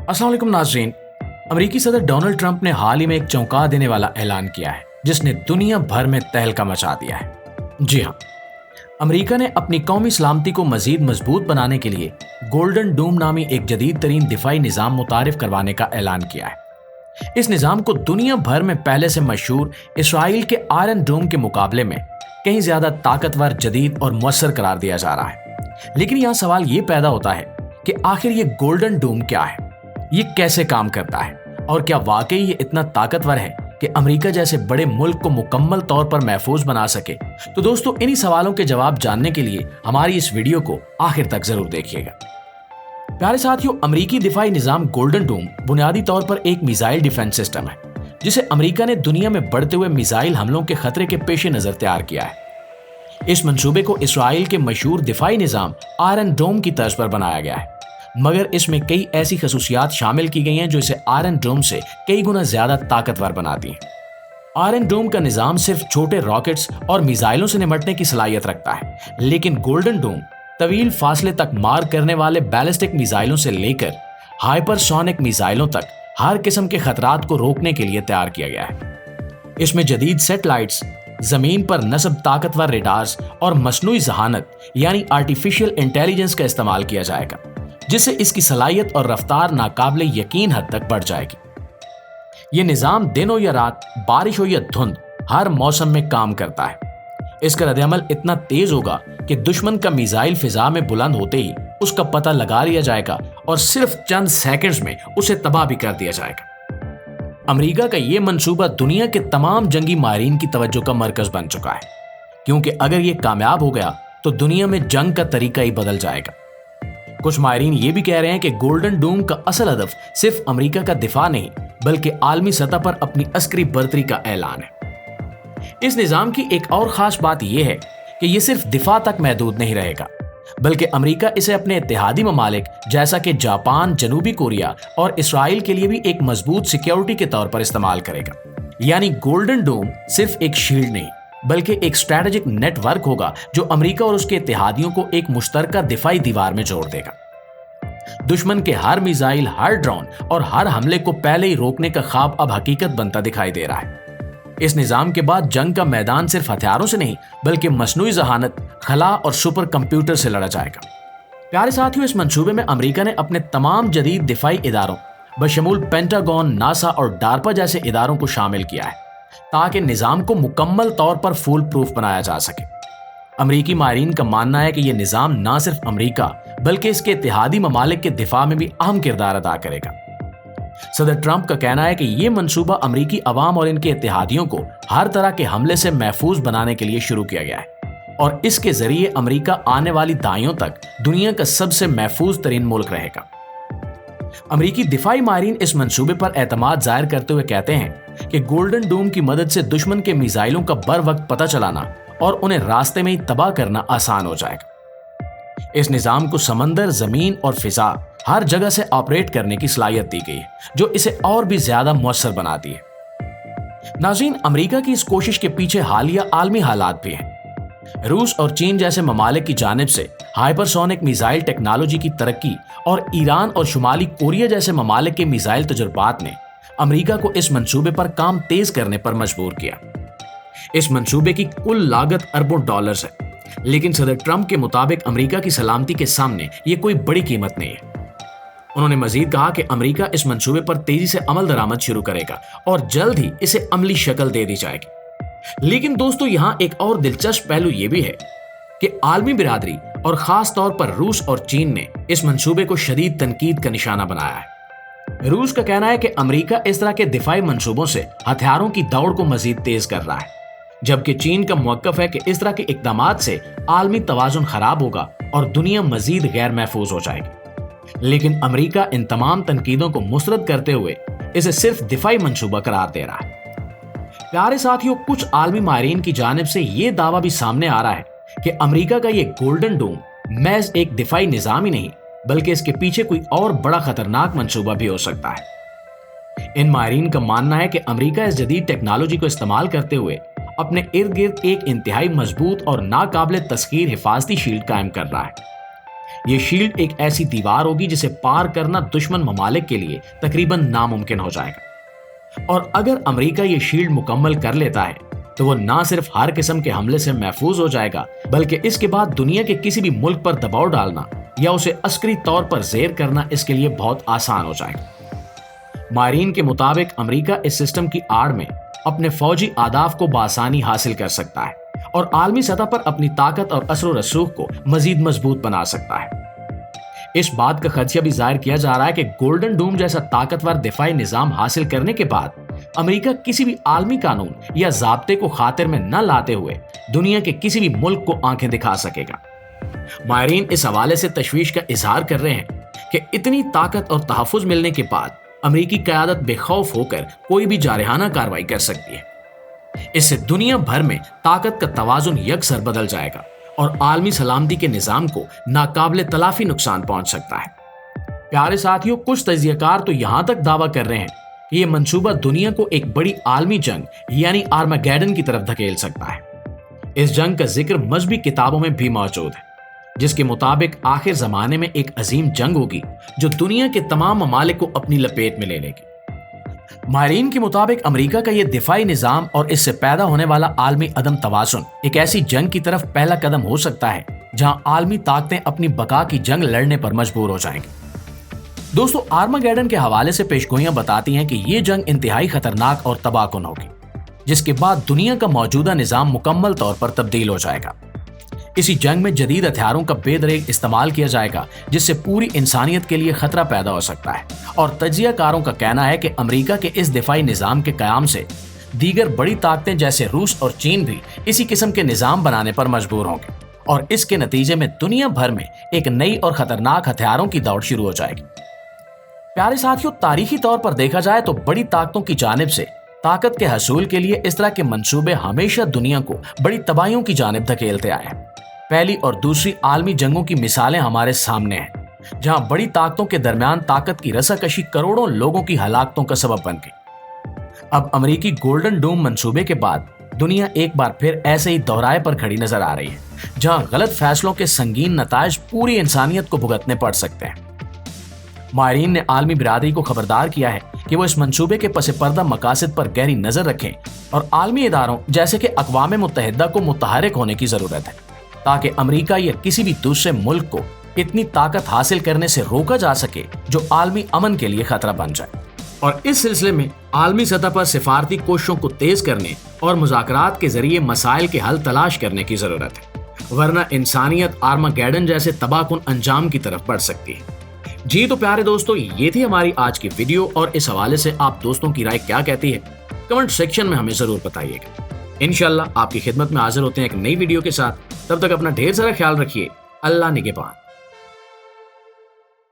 अस्सलाम वालेकुम नाज़रीन। अमेरिकी सदर डोनाल्ड ट्रंप ने हाल ही में एक चौंका देने वाला ऐलान किया है जिसने दुनिया भर में तहलका मचा दिया है। जी हाँ, अमेरिका ने अपनी कौमी सलामती को मजीद मजबूत बनाने के लिए गोल्डन डोम नामी एक जदीद तरीन दिफाई निज़ाम मुतारिफ करवाने का ऐलान किया है। इस निज़ाम को दुनिया भर में पहले से मशहूर इसराइल के आयरन डोम के मुकाबले में कहीं ज्यादा ताकतवर, जदीद और मुअस्सर करार दिया जा रहा है। लेकिन यहाँ सवाल ये पैदा होता है कि आखिर ये गोल्डन डोम क्या है, ये कैसे काम करता है और क्या वाकई ये इतना ताकतवर है कि अमेरिका जैसे बड़े मुल्क को मुकम्मल तौर पर महफूज बना सके। तो दोस्तों, इन्हीं सवालों के जवाब जानने के लिए हमारी इस वीडियो को आखिर तक जरूर देखिएगा। प्यारे साथियों, अमेरिकी दिफाई निजाम गोल्डन डोम बुनियादी तौर पर एक मिसाइल डिफेंस सिस्टम है जिसे अमेरिका ने दुनिया में बढ़ते हुए मिसाइल हमलों के खतरे के पेश नजर तैयार किया है। इस मंसूबे को इसराइल के मशहूर दिफाई निजाम आयरन डोम की तर्ज पर बनाया गया है, मगर इसमें कई ऐसी खसूसियात शामिल की गई हैं जो इसे आयरन डोम से कई गुना ज्यादा ताकतवर बनाती हैं। आयरन डोम का निजाम सिर्फ छोटे रॉकेट्स और मिसाइलों से निपटने की सलाहियत रखता है, लेकिन गोल्डन डोम तवील फासले तक मार करने वाले बैलिस्टिक मिसाइलों से लेकर हाइपरसोनिक मिसाइलों तक हर किस्म के खतरात को रोकने के लिए तैयार किया गया है। इसमें जदीद सैटेलाइट्स, जमीन पर नस्ब ताकतवर रेडार्स और मसनूई जहानत यानी आर्टिफिशियल इंटेलिजेंस का इस्तेमाल किया जाएगा, जिससे इसकी सलाहियत और रफ्तार नाकाबिले यकीन हद तक बढ़ जाएगी। यह निजाम दिन हो या रात, बारिश हो या धुंध, हर मौसम में काम करता है। इसका रद्द-ए-अमल इतना तेज होगा कि दुश्मन का मिसाइल फिजा में बुलंद होते ही उसका पता लगा लिया जाएगा और सिर्फ चंद सेकंड्स में उसे तबाह भी कर दिया जाएगा। अमेरिका का यह मंसूबा दुनिया के तमाम जंगी माहिरीन की तवज्जो का मरकज बन चुका है, क्योंकि अगर यह कामयाब हो गया तो दुनिया में जंग का तरीका ही बदल जाएगा। कुछ माहिरीन ये भी कह रहे हैं कि गोल्डन डोम का असल हदफ सिर्फ अमेरिका का दिफा नहीं बल्कि आलमी सतह पर अपनी अस्करी बर्तरी का ऐलान है। इस निजाम की एक और खास बात यह है कि यह सिर्फ दिफा तक महदूद नहीं रहेगा, बल्कि अमेरिका इसे अपने इत्तेहादी ममालिक जैसा कि जापान, जनूबी कोरिया और इसराइल के लिए भी एक मजबूत सिक्योरिटी के तौर पर इस्तेमाल करेगा। यानी गोल्डन डोम सिर्फ एक शील्ड नहीं बल्कि एक स्ट्रैटेजिक नेटवर्क होगा जो अमेरिका और उसके इत्तेहादियों को एक मुश्तरका दिफाई दीवार में जोड़ देगा। दुश्मन के हर मिसाइल, हर ड्रोन और हर हमले को पहले ही रोकने का ख्वाब अब हकीकत बनता दिखाई दे रहा है। इस निजाम के बाद जंग का मैदान सिर्फ हथियारों से नहीं बल्कि मसनूई जहानत, खला और सुपर कंप्यूटर से लड़ा जाएगा। प्यारे साथियों, इस मंसूबे में अमेरिका ने अपने तमाम जदीद दिफाई इदारों बशमूल पेंटागन, नासा और डार्पा जैसे इदारों को शामिल किया है ताकि निजाम को मुकम्मल तौर पर फूल प्रूफ बनाया जा सके। अमेरिकी माहिरीन का मानना है कि यह निजाम न सिर्फ अमेरिका बल्कि इसके इत्तेहादी ममालिक के दिफा में भी अहम किरदार अदा करेगा। सदर ट्रंप का कहना है कि यह मंसूबा अमेरिकी अवाम और इनके इत्तेहादियों को हर तरह के हमले से महफूज बनाने के लिए शुरू किया गया है और इसके जरिए अमेरिका आने वाली दहाइयों तक दुनिया का सबसे महफूज तरीन मुल्क रहेगा। अमेरिकी दिफाई माहिरीन इस मंसूबे पर एतमाद जाहिर करते हुए कहते हैं कि गोल्डन डोम की मदद से दुश्मन के मिसाइलों का बर वक्त पता चलाना और उन्हें रास्ते में ही तबाह करना आसान हो जाएगा। इस निजाम को समंदर, जमीन और फिजा हर जगह से ऑपरेट करने की सलाहियत दी गई है जो इसे और भी ज्यादा मुअस्सर बनाती है। नाज़रीन, अमेरिका की इस कोशिश के पीछे हालिया आलमी हालात भी हैं। रूस और चीन जैसे ममालिक की जानिब से हाइपरसोनिक मिसाइल टेक्नोलॉजी की तरक्की और ईरान और शुमाली कोरिया जैसे ममालिक के मिसाइल तजुर्बात ने अमेरिका को इस मंसूबे पर काम तेज करने पर मजबूर किया। इस मंसूबे की कुल लागत अरबों डॉलर्स है, लेकिन सदर ट्रंप के मुताबिक अमेरिका की सलामती के सामने ये कोई बड़ी कीमत नहीं है। उन्होंने मजीद कहा कि अमेरिका इस मंसूबे पर तेजी से अमल दरामद शुरू करेगा और जल्द ही इसे अमली शक्ल दे दी जाएगी। लेकिन दोस्तों, यहाँ एक और दिलचस्प पहलू यह भी है कि आलमी बिरादरी और खास तौर पर रूस और चीन ने इस मंसूबे को शदीद तनकीद का निशाना बनाया है। रूस का कहना है कि अमेरिका इस तरह के दिफाई मंसूबों से हथियारों की दौड़ को मजीद तेज कर रहा है, जबकि चीन का मौक़िफ़ है कि इस तरह के इक़दामात से आलमी तवाज़ुन खराब होगा और दुनिया मजीद गैर महफूज हो जाएगी। लेकिन अमेरिका इन तमाम तनकीदों को मुस्तरद करते हुए इसे सिर्फ दिफाई मंसूबा करार दे रहा है। प्यारे साथियों, कुछ आलमी माहिरीन की जानिब से यह दावा भी सामने आ रहा है कि अमेरिका का यह गोल्डन डोम महज एक दिफाई निजाम ही नहीं बल्कि इसके पीछे कोई और बड़ा खतरनाक मंसूबा भी हो सकता है। इन माहिरीन का मानना है कि अमेरिका इस जदीद टेक्नोलॉजी को इस्तेमाल करते हुए अपने इर्द गिर्द एक इंतहाई मजबूत और नाकाबिले तस्खीर हिफाजती शील्ड कायम कर रहा है। یہ شیلڈ ایک ایسی دیوار ہوگی جسے پار کرنا دشمن ممالک کے لیے تقریباً ناممکن ہو جائے گا، اور اگر امریکہ یہ شیلڈ مکمل کر لیتا ہے تو وہ نہ صرف ہر قسم کے حملے سے محفوظ ہو جائے گا، بلکہ اس کے بعد دنیا کے کسی بھی ملک پر دباؤ ڈالنا یا اسے عسکری طور پر زیر کرنا اس کے لیے بہت آسان ہو جائے گا۔ ماہرین کے مطابق امریکہ اس سسٹم کی آڑ میں اپنے فوجی اہداف کو بآسانی حاصل کر سکتا ہے اور عالمی سطح پر اپنی طاقت اور اثر و رسوخ کو مزید مضبوط بنا سکتا ہے۔ اس بات کا خدشہ بھی ظاہر کیا جا رہا ہے کہ گولڈن ڈوم جیسا طاقتور دفاعی نظام حاصل کرنے کے بعد امریکہ کسی بھی عالمی قانون یا ضابطے کو خاطر میں نہ لاتے ہوئے دنیا کے کسی بھی ملک کو آنکھیں دکھا سکے گا۔ ماہرین اس حوالے سے تشویش کا اظہار کر رہے ہیں کہ اتنی طاقت اور تحفظ ملنے کے بعد امریکی قیادت بے خوف ہو کر کوئی بھی جارحانہ کارروائی کر سکتی ہے۔ اس سے دنیا بھر میں طاقت کا توازن یکسر بدل جائے گا اور عالمی سلامتی کے نظام کو ناقابل تلافی نقصان پہنچ سکتا ہے۔ پیارے ساتھیوں، کچھ تجزیہ کار تو یہاں تک دعویٰ کر رہے ہیں کہ یہ منصوبہ دنیا کو ایک بڑی عالمی جنگ یعنی آرماگیڈن کی طرف دھکیل سکتا ہے۔ اس جنگ کا ذکر مذہبی کتابوں میں بھی موجود ہے، جس کے مطابق آخر زمانے میں ایک عظیم جنگ ہوگی جو دنیا کے تمام ممالک کو اپنی لپیٹ میں لے لے گی۔ ماہرین کے مطابق امریکہ کا یہ دفاعی نظام اور اس سے پیدا ہونے والا عالمی عدم توازن ایک ایسی جنگ کی طرف پہلا قدم ہو سکتا ہے جہاں عالمی طاقتیں اپنی بقا کی جنگ لڑنے پر مجبور ہو جائیں گی۔ دوستو، آرماگیڈن کے حوالے سے پیشگوئیاں بتاتی ہیں کہ یہ جنگ انتہائی خطرناک اور تباہ کن ہوگی، جس کے بعد دنیا کا موجودہ نظام مکمل طور پر تبدیل ہو جائے گا۔ اسی جنگ میں جدید ہتھیاروں کا بے دریغ استعمال کیا جائے گا، جس سے پوری انسانیت کے لیے خطرہ پیدا ہو سکتا ہے، اور تجزیہ کاروں کا کہنا ہے کہ امریکہ کے اس دفاعی نظام کے قیام سے دیگر بڑی طاقتیں جیسے روس اور چین بھی اسی قسم کے نظام بنانے پر مجبور ہوں گے، اور اس کے نتیجے میں دنیا بھر میں ایک نئی اور خطرناک ہتھیاروں کی دوڑ شروع ہو جائے گی۔ پیارے ساتھیوں، تاریخی طور پر دیکھا جائے تو بڑی طاقتوں کی جانب سے طاقت کے حصول کے لیے اس طرح کے منصوبے ہمیشہ دنیا کو بڑی تباہیوں کی جانب دھکیلتے آئے ہیں۔ پہلی اور دوسری عالمی جنگوں کی مثالیں ہمارے سامنے ہیں، جہاں بڑی طاقتوں کے درمیان طاقت کی رساکشی کروڑوں لوگوں کی ہلاکتوں کا سبب بن گئی۔ اب امریکی گولڈن ڈوم منصوبے کے بعد دنیا ایک بار پھر ایسے ہی دہرائے پر کھڑی نظر آ رہی ہے، جہاں غلط فیصلوں کے سنگین نتائج پوری انسانیت کو بھگتنے پڑ سکتے ہیں۔ ماہرین نے عالمی برادری کو خبردار کیا ہے کہ وہ اس منصوبے کے پس پردہ مقاصد پر گہری نظر رکھیں اور عالمی اداروں جیسے کہ اقوام متحدہ کو متحرک ہونے کی ضرورت ہے، تاکہ امریکہ یا کسی بھی دوسرے ملک کو اتنی طاقت حاصل کرنے سے روکا جا سکے جو عالمی امن کے لیے خطرہ بن جائے۔ اور اس سلسلے میں عالمی سطح پر سفارتی کوششوں کو تیز کرنے اور مذاکرات کے ذریعے مسائل کے حل تلاش کرنے کی ضرورت ہے، ورنہ انسانیت آرماگیڈن جیسے تباہ کن انجام کی طرف بڑھ سکتی ہے۔ جی تو پیارے دوستو، یہ تھی ہماری آج کی ویڈیو، اور اس حوالے سے آپ دوستوں کی رائے کیا کہتی ہے کمنٹ سیکشن میں ہمیں ضرور بتائیے گا۔ انشاءاللہ آپ کی خدمت میں حاضر ہوتے ہیں ایک نئی ویڈیو کے ساتھ۔ تب تک اپنا ڈھیر سارا خیال رکھیے۔ اللہ نگہبان۔